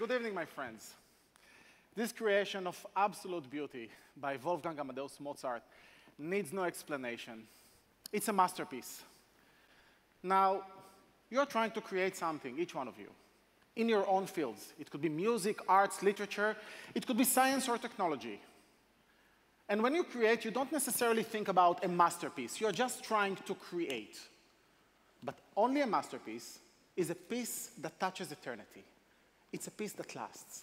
Good evening, my friends. This creation of absolute beauty by Wolfgang Amadeus Mozart needs no explanation. It's a masterpiece. Now, you're trying to create something, each one of you, in your own fields. It could be music, arts, literature. It could be science or technology. And when you create, you don't necessarily think about a masterpiece. You're just trying to create. But only a masterpiece is a piece that touches eternity. It's a piece that lasts.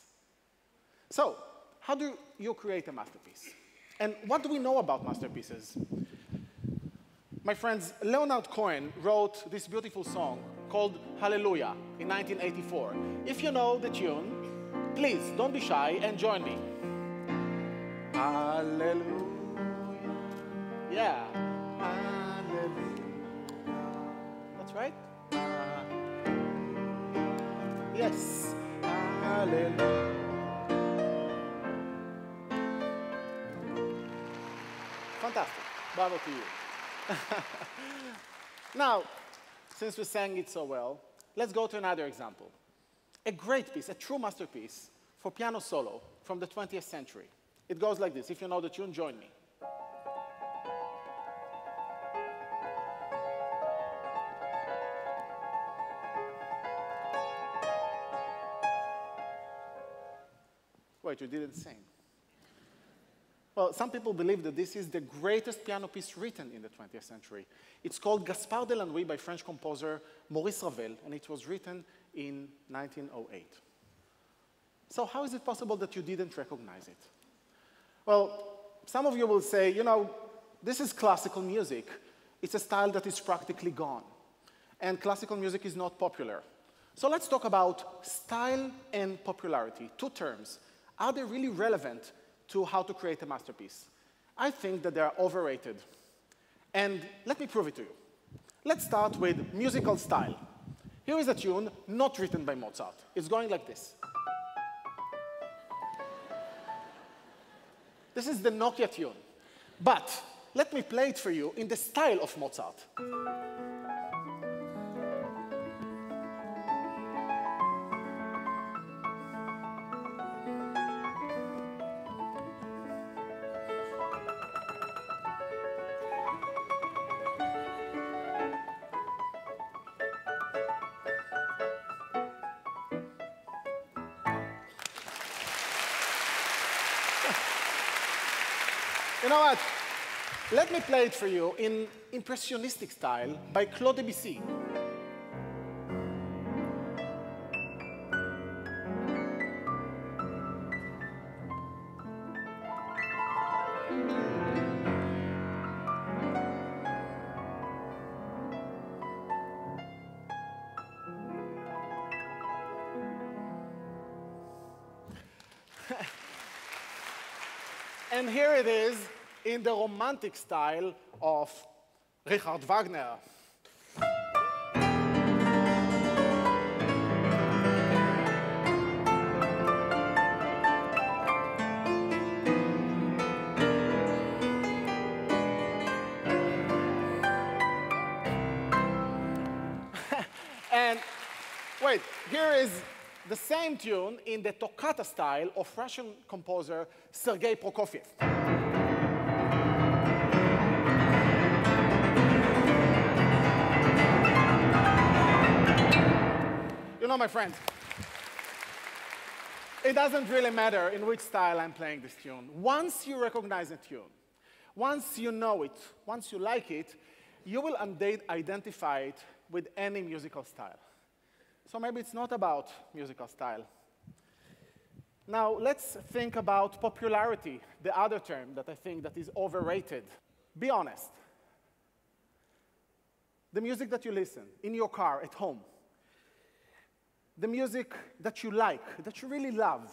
So, how do you create a masterpiece? And what do we know about masterpieces? My friends, Leonard Cohen wrote this beautiful song called Hallelujah in 1984. If you know the tune, please don't be shy and join me. Hallelujah. Yeah. Hallelujah. That's right. Yes. Hallelujah. Fantastic. Bravo to you. Now, since we sang it so well, let's go to another example. A great piece, a true masterpiece for piano solo from the 20th century. It goes like this. If you know the tune, join me. Wait, you didn't sing. Well, some people believe that this is the greatest piano piece written in the 20th century. It's called Gaspard de la Nuit by French composer Maurice Ravel, and it was written in 1908. So how is it possible that you didn't recognize it? Well, some of you will say, you know, this is classical music. It's a style that is practically gone. And classical music is not popular. So let's talk about style and popularity, two terms. Are they really relevant to how to create a masterpiece? I think that they are overrated. And let me prove it to you. Let's start with musical style. Here is a tune not written by Mozart. It's going like this. This is the Nokia tune. But let me play it for you in the style of Mozart. You know what? Let me play it for you in impressionistic style by Claude Debussy. And here it is in the romantic style of Richard Wagner. And wait, here is the same tune in the toccata style of Russian composer Sergei Prokofiev. You know, my friends, it doesn't really matter in which style I'm playing this tune. Once you recognize a tune, once you know it, once you like it, you will identify it with any musical style. So maybe it's not about musical style. Now, let's think about popularity, the other term that I think that is overrated. Be honest. The music that you listen in your car, at home, the music that you like, that you really love,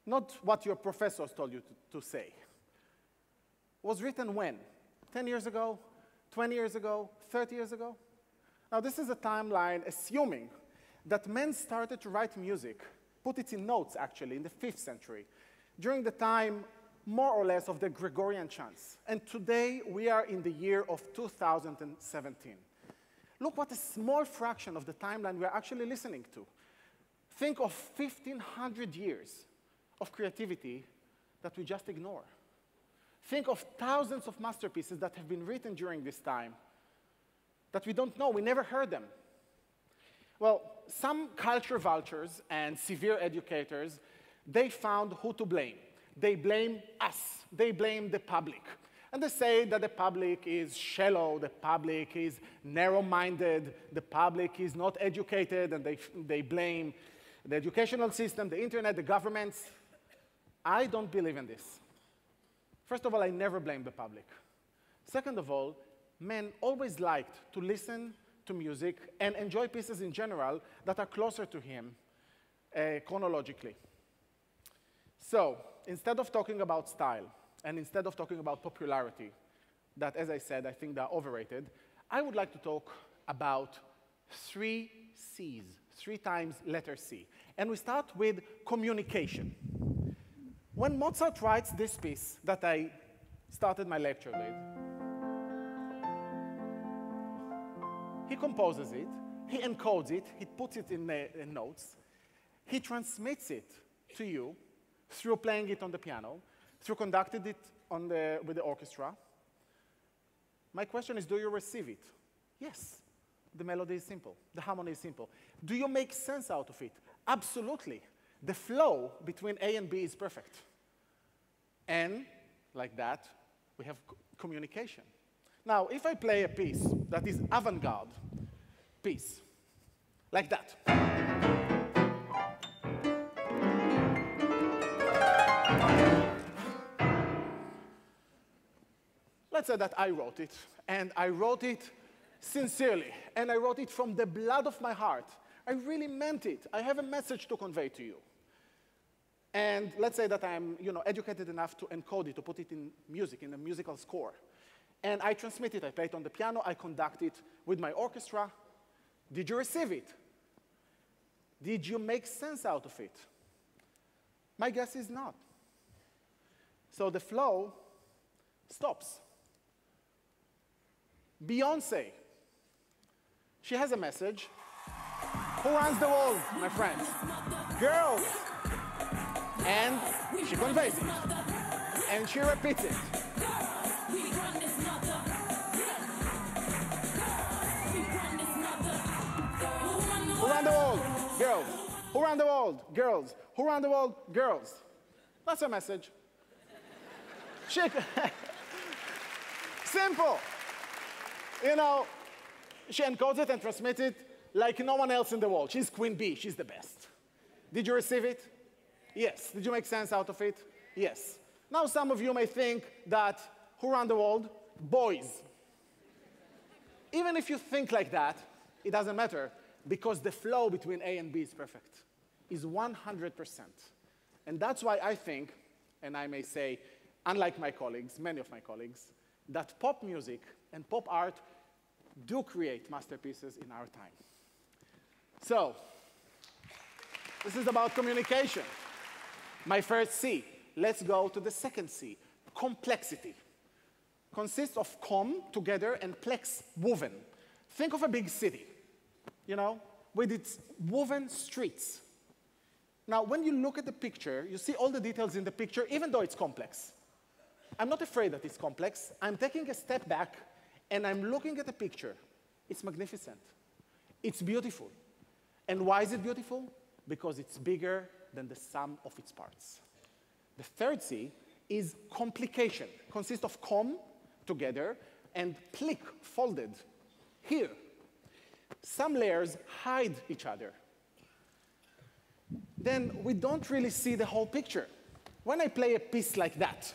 not what your professors told you to say, was written when? 10 years ago? 20 years ago? 30 years ago? Now, this is a timeline assuming that men started to write music, put it in notes, actually, in the 5th century, during the time, more or less, of the Gregorian chants. And today, we are in the year of 2017. Look what a small fraction of the timeline we're actually listening to. Think of 1,500 years of creativity that we just ignore. Think of thousands of masterpieces that have been written during this time that we don't know, we never heard them. Well, some culture vultures and severe educators, they found who to blame. They blame us. They blame the public. And they say that the public is shallow, the public is narrow-minded, the public is not educated, and they blame the educational system, the internet, the governments. I don't believe in this. First of all, I never blame the public. Second of all, men always liked to listen to music and enjoy pieces in general that are closer to him chronologically. So, instead of talking about style, and instead of talking about popularity, that, as I said, I think they're overrated, I would like to talk about 3 C's, 3 times letter C. And we start with communication. When Mozart writes this piece that I started my lecture with, he composes it, he encodes it, he puts it in notes, he transmits it to you through playing it on the piano, through conducting it with the orchestra. My question is, do you receive it? Yes. The melody is simple. The harmony is simple. Do you make sense out of it? Absolutely. The flow between A and B is perfect. And, like that, we have communication. Now, if I play a piece that is avant-garde piece, like that. Let's say that I wrote it, and I wrote it sincerely, and I wrote it from the blood of my heart. I really meant it. I have a message to convey to you. And let's say that I'm educated enough to encode it, to put it in music, in a musical score. And I transmit it. I play it on the piano. I conduct it with my orchestra. Did you receive it? Did you make sense out of it? My guess is not. So the flow stops. Beyoncé, she has a message. Who runs the world, my friends? Girls. And she conveys it. And she repeats it. Who run the world? Girls. Who run the world? Girls. Who run the world? Girls. That's her message. Simple. She encodes it and transmits it like no one else in the world. She's Queen Bee. She's the best. Did you receive it? Yes. Did you make sense out of it? Yes. Now, some of you may think that who run the world? Boys. Even if you think like that, it doesn't matter, because the flow between A and B is perfect, is 100%. And that's why I think, and I may say, unlike my colleagues, many of my colleagues, that pop music and pop art do create masterpieces in our time. So, this is about communication. My first C. Let's go to the second C, complexity. Consists of com, together, and plex, woven. Think of a big city, with its woven streets. Now, when you look at the picture, you see all the details in the picture, even though it's complex. I'm not afraid that it's complex. I'm taking a step back, and I'm looking at the picture. It's magnificent. It's beautiful. And why is it beautiful? Because it's bigger than the sum of its parts. The third C is complication. Consists of com, together, and plick, folded. Here, some layers hide each other. Then we don't really see the whole picture. When I play a piece like that,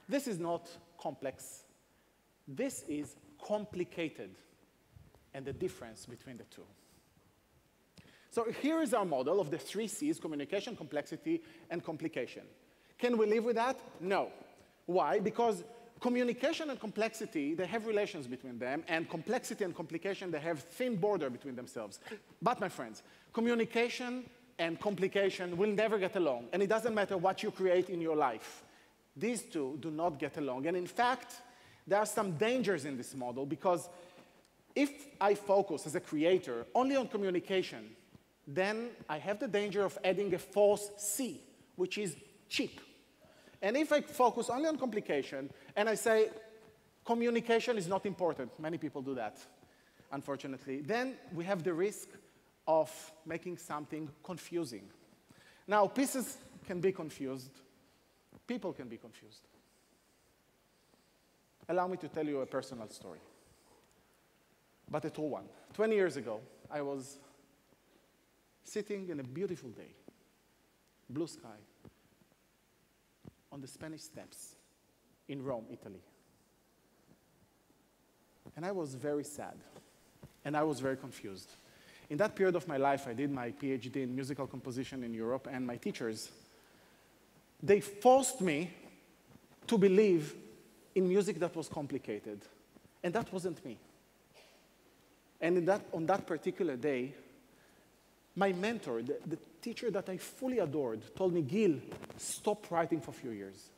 this is not complex. This is complicated, and the difference between the two. So here is our model of the 3 C's, communication, complexity, and complication. Can we live with that? No. Why? Because communication and complexity, they have relations between them, and complexity and complication, they have thin border between themselves. But, my friends, communication and complication will never get along, and it doesn't matter what you create in your life. These two do not get along, and in fact, there are some dangers in this model because if I focus as a creator only on communication, then I have the danger of adding a false C, which is cheap. And if I focus only on complication and I say communication is not important, many people do that, unfortunately, then we have the risk of making something confusing. Now, pieces can be confused. People can be confused. Allow me to tell you a personal story, but a true one. 20 years ago, I was sitting in a beautiful day, blue sky, on the Spanish Steps in Rome, Italy. And I was very sad, and I was very confused. In that period of my life, I did my PhD in musical composition in Europe, and my teachers, they forced me to believe in music that was complicated, and that wasn't me. And on that particular day, my mentor, the teacher that I fully adored, told me, Gil, stop writing for a few years.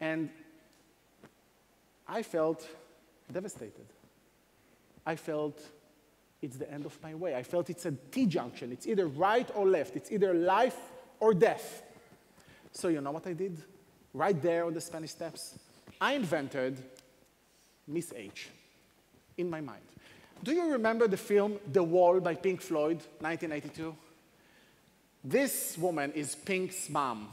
And I felt devastated. I felt it's the end of my way. I felt it's a T-junction. It's either right or left. It's either life or death. So you know what I did? Right there on the Spanish Steps, I invented Miss H in my mind. Do you remember the film The Wall by Pink Floyd, 1982? This woman is Pink's mom.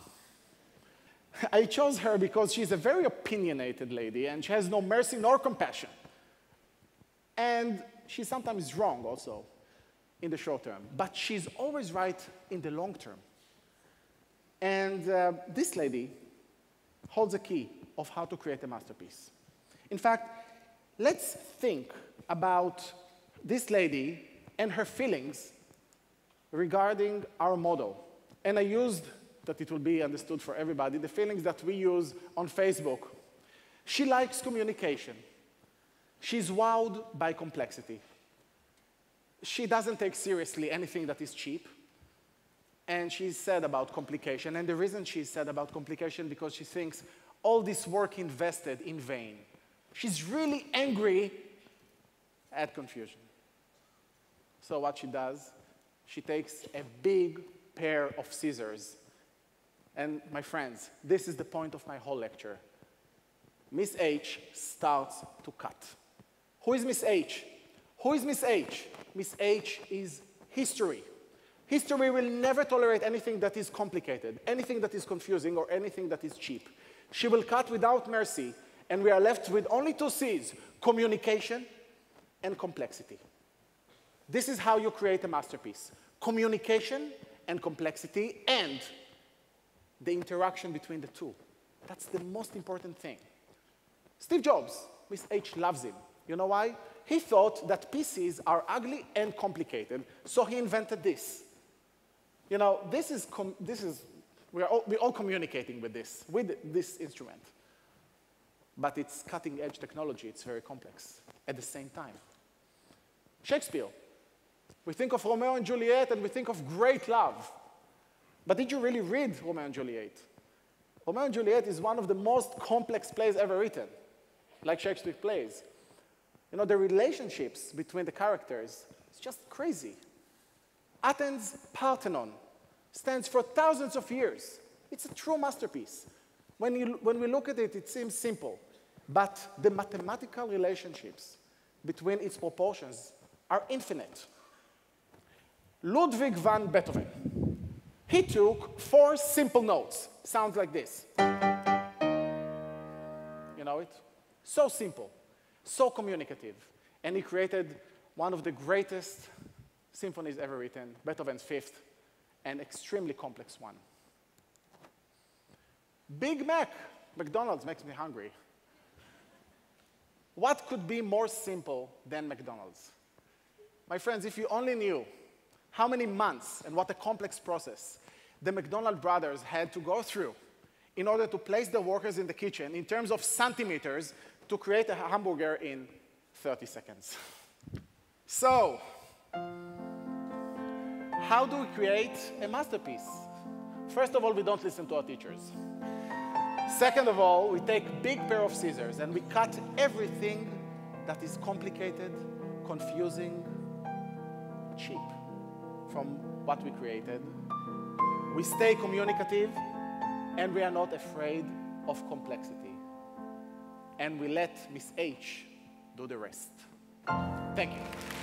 I chose her because she's a very opinionated lady, and she has no mercy nor compassion. And she's sometimes wrong also in the short term, but she's always right in the long term. And this lady holds a key of how to create a masterpiece. In fact, let's think about this lady and her feelings regarding our model. And I used, that it will be understood for everybody, the feelings that we use on Facebook. She likes communication. She's wowed by complexity. She doesn't take seriously anything that is cheap. And she's sad about complication. And the reason she's sad about complication because she thinks all this work invested in vain. She's really angry at confusion. So what she does, she takes a big pair of scissors. And my friends, this is the point of my whole lecture. Miss H starts to cut. Who is Miss H? Who is Miss H? Miss H is history. History will never tolerate anything that is complicated, anything that is confusing, or anything that is cheap. She will cut without mercy, and we are left with only two C's, communication and complexity. This is how you create a masterpiece. Communication and complexity and the interaction between the two. That's the most important thing. Steve Jobs, Miss H loves him. You know why? He thought that PCs are ugly and complicated, so he invented this. You know, we're all communicating with this instrument. But it's cutting-edge technology. It's very complex at the same time. Shakespeare. We think of Romeo and Juliet, and we think of great love. But did you really read Romeo and Juliet? Romeo and Juliet is one of the most complex plays ever written, like Shakespeare plays. You know, the relationships between the characters, it's just crazy. Athens' Parthenon stands for thousands of years. It's a true masterpiece. When we look at it, it seems simple. But the mathematical relationships between its proportions are infinite. Ludwig van Beethoven, he took 4 simple notes. Sounds like this. You know it? So simple, so communicative. And he created one of the greatest symphonies ever written, Beethoven's Fifth, an extremely complex one. Big Mac, McDonald's makes me hungry. What could be more simple than McDonald's? My friends, if you only knew how many months and what a complex process the McDonald brothers had to go through in order to place the workers in the kitchen in terms of centimeters to create a hamburger in 30 seconds. So, how do we create a masterpiece? First of all, we don't listen to our teachers. Second of all, we take a big pair of scissors and we cut everything that is complicated, confusing, cheap from what we created. We stay communicative, and we are not afraid of complexity. And we let Miss H do the rest. Thank you.